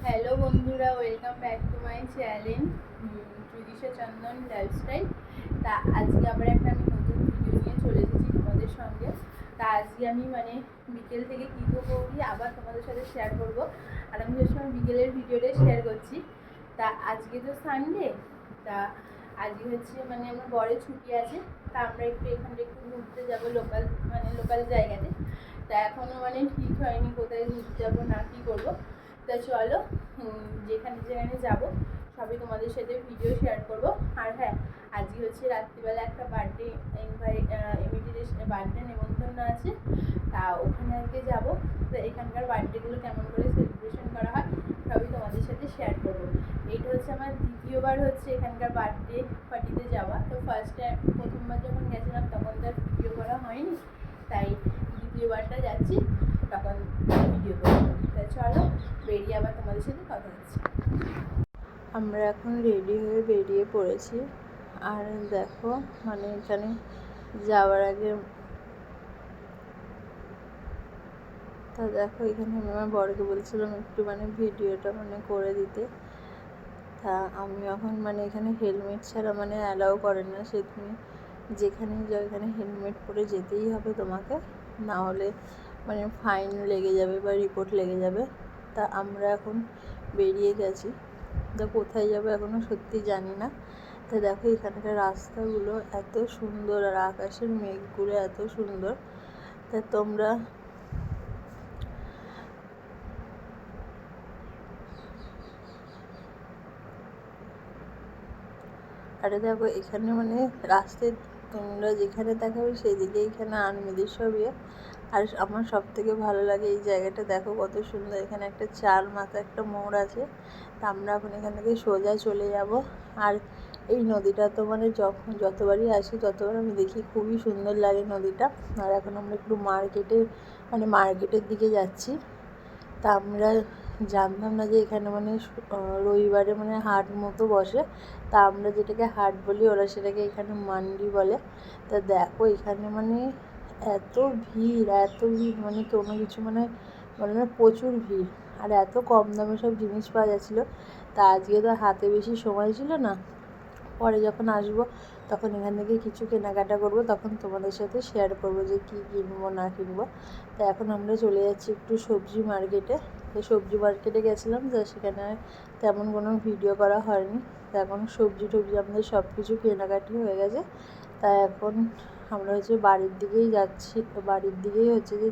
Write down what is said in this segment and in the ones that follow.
Hello বন্ধুরা, welcome back to my channel Tridisha Chandan lifestyle. তা আজকে আবার একটা আমি নতুন ভিডিও নিয়ে চলে এসেছি তোমাদের সঙ্গে। তা আজকে আমি বিকেল থেকে কী করি আবার তোমাদের সাথে শেয়ার করব। আর আমি সবসময় বিকেলের ভিডিওটাই শেয়ার করছি। তা আজকে তো সানডে, তা আজকে হচ্ছে আমার বড় ছুটি আছে। তা আমরা একটু ঘুরতে যাবো লোকাল জায়গাতে। তা এখনও ঠিক হয়নি কোথায় ঘুরতে যাবো না কি করবো। তা চলো যেখানে যাবো সবই তোমাদের সাথে ভিডিও শেয়ার করবো। আর হ্যাঁ, আজকে হচ্ছে রাত্রিবেলা একটা বার্থডে বার্থডে নেমন্তন্ন আছে। তা ওখানে আজকে যাবো। তো এখানকার বার্থডেগুলো কেমন করে সেলিব্রেশন করা হয় সবই তোমাদের সাথে শেয়ার করবো। এইটা হচ্ছে আমার দ্বিতীয়বার হচ্ছে এখানকার বার্থডে পার্টিতে যাওয়া। তো প্রথমবার যখন গেছিলাম তখন তার ভিডিও করা হয়নি, তাই দ্বিতীয়বারটা যাচ্ছি, তখন ভিডিও করবো। তাই চলো বেরিয়ে আবার তোমাদের সাথে কথা হচ্ছে। আমরা এখন রেডি হয়ে বেরিয়ে পড়েছি। আর দেখো এখানে যাওয়ার আগে তা দেখো এখানে আমি আমার বড়কে বলছিলাম একটু ভিডিওটা করে দিতে। তা আমি এখন এখানে হেলমেট ছাড়া অ্যালাউ করে না, সে তুমি যেখানেই যাও এখানে হেলমেট পরে যেতেই হবে তোমাকে, না হলে ফাইন লেগে যাবে বা রিপোর্ট লেগে যাবে। তা আমরা এখন বেরিয়ে গেছি। তা কোথায় যাবো এখনও সত্যি জানি না। তা দেখো এখানকার রাস্তাগুলো এত সুন্দর আর আকাশের মেঘগুলো এত সুন্দর। তা তোমরা আরে দেখো এখানে রাস্তায় তোমরা যেখানে দেখাবে সেদিকে এখানে আর্মিদের সব আর আমার সব থেকে ভালো লাগে এই জায়গাটা। দেখো কত সুন্দর, এখানে একটা চার মাথা একটা মোড় আছে। তা আমরা এখন এখান থেকে সোজা চলে যাব। আর এই নদীটা তো যতবারই আসি ততবার আমি দেখি খুবই সুন্দর লাগে নদীটা। আর এখন আমরা একটু মার্কেটের দিকে যাচ্ছি। তা আমরা জানতাম না যে এখানে রবিবারে হাট মতো বসে। তা আমরা যেটাকে হাট বলি, ওরা সেটাকে এখানে মান্ডি বলে। তা দেখো এখানে এত ভিড় কোনো কিছু প্রচুর ভিড়। আর এত কম দামে সব জিনিস পাওয়া যাচ্ছিলো। তা আজকে তো হাতে বেশি সময় ছিল না, পরে যখন আসবো তখন এখান থেকে কিছু কেনাকাটা করব, তখন তোমাদের সাথে শেয়ার করব যে কী কিনবো না কিনবো। তো এখন আমরা চলে যাচ্ছি একটু সবজি মার্কেটে। তো সবজি মার্কেটে গেছিলাম, যা সেখানে তেমন কোনো ভিডিও করা হয়নি। তো এখন সবজি টবজি আমাদের সব কিছু কেনাকাটি হয়ে গেছে। তা এখন আমরা বাড়ির দিকেই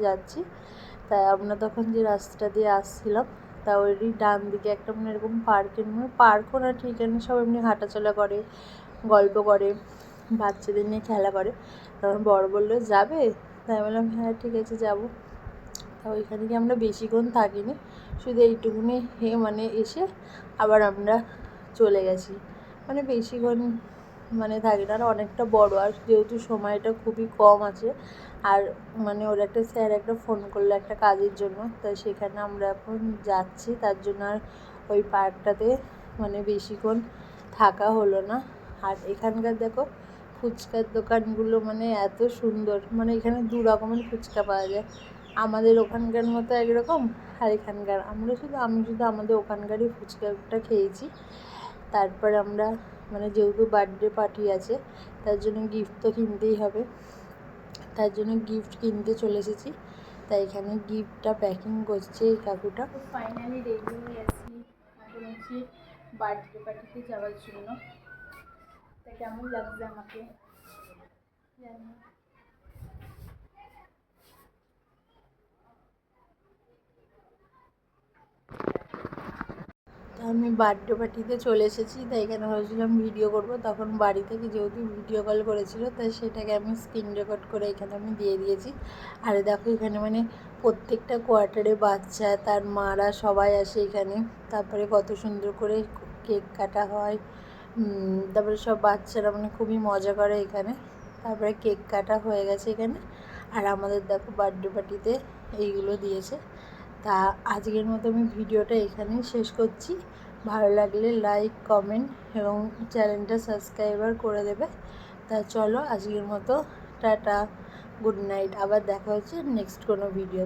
যাচ্ছি। তাই আমরা তখন যে রাস্তাটা দিয়ে আসছিলাম, তা ওইরই ডান দিকে একটা এরকম পার্কও না ঠিক, সব এমনি হাঁটাচলা করে, গল্প করে, বাচ্চাদের নিয়ে খেলা করে। তখন বড় বললো যাবে, তাই বললাম হ্যাঁ ঠিক আছে যাবো। তা ওইখানে গিয়ে আমরা বেশিক্ষণ থাকিনি, শুধু এইটুকুনি এসে আবার আমরা চলে গেছি। বেশিক্ষণ থাকি না, আর অনেকটা বড়, আর যেহেতু সময়টা খুবই কম আছে। আর ওর একটা স্যার একটা ফোন করলো একটা কাজের জন্য, তাই সেখানে আমরা এখন যাচ্ছি। তার জন্য আর ওই পার্কটাতে বেশিক্ষণ থাকা হলো না। আর এখানকার দেখো ফুচকার দোকানগুলো এত সুন্দর, এখানে দু রকমের ফুচকা পাওয়া যায়। আমাদের ওখানকার মতো একরকম, আর এখানকার আমি শুধু আমাদের ওখানকারই ফুচকাটা খেয়েছি। তারপর আমরা যেহেতু বার্থডে পার্টি আছে, তার জন্য গিফট তো কিনতেই হবে, তার জন্য গিফট কিনতে চলে এসেছি। তাই এখানে গিফটটা প্যাকিং করছে এই কাকুটা। তো ফাইনালি রেডি হয়ে গেছি এখন বার্থডে পার্টিতে যাওয়ার জন্য। তা কেমন লাগছে আমাকে জানি। আমি বার্থডে পার্টিতে চলে এসেছি। তাই এখানে ভাবছিলাম ভিডিও করব, তখন বাড়ি থেকে যেহেতু ভিডিও কল করেছিল, তাই সেটাকে আমি স্ক্রিন রেকর্ড করে এখানে আমি দিয়ে দিয়েছি। আর দেখো এখানে প্রত্যেকটা কোয়ার্টারে বাচ্চা তার মারা সবাই আসে এখানে। তারপরে কত সুন্দর করে কেক কাটা হয়, তারপরে সব বাচ্চারা খুবই মজা করে এখানে। তারপরে কেক কাটা হয়ে গেছে এখানে। আর আমাদের দেখো বার্থডে পার্টিতে এইগুলো দিয়েছে। তা আজকের মতো আমি ভিডিওটা এখানেই শেষ করছি। ভালো লাগলে লাইক, কমেন্ট এবং চ্যানেলটা সাবস্ক্রাইবার করে দেবে। তা চলো আজকের মতো টাটা, গুড নাইট। আবার দেখা হচ্ছে নেক্সট কোনো ভিডিও।